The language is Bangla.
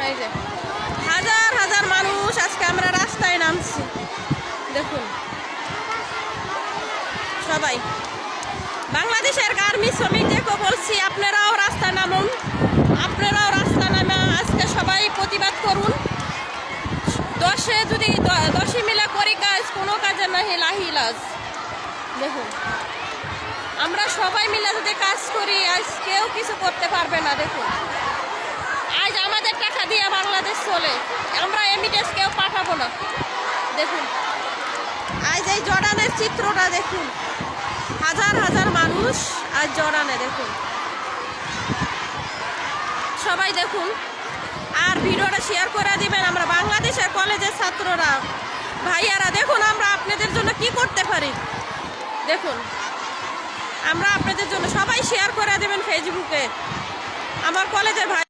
এই যে হাজার হাজার মানুষ আজকে আমরা রাস্তায় নামছি, দেখুন সবাই। বাংলাদেশের গার্মি শ্রমিকদেরকে বলছি, আপনারাও রাস্তা নামুন, আপনারাও রাস্তা নামে আজকে সবাই প্রতিবাদ করুন। দশে মিলে করি কাজ, কোনো কাজে নাহি লাহি লাজ। দেখুন আমরা সবাই মিলে যদি কাজ করি, আজ কেউ কিছু করতে পারবে না। দেখুন আজ আমাদের টাকা দিয়ে বাংলাদেশ চলে, আমরা এমিটেস কেউ পাঠাবো না। দেখুন আজ এই জর্ডানের চিত্রটা দেখুন, হাজার হাজার মানুষ আজ জর্ডানে। দেখুন সবাই দেখুন, আর ভিডিওটা শেয়ার করে দিবেন। আমরা বাংলাদেশের কলেজের ছাত্ররা ভাইয়ারা, দেখুন আমরা আপনাদের জন্য কি করতে পারি। দেখুন আমরা আপনাদের জন্য, সবাই শেয়ার করে দেবেন ফেসবুকে। আমার কলেজের ভাই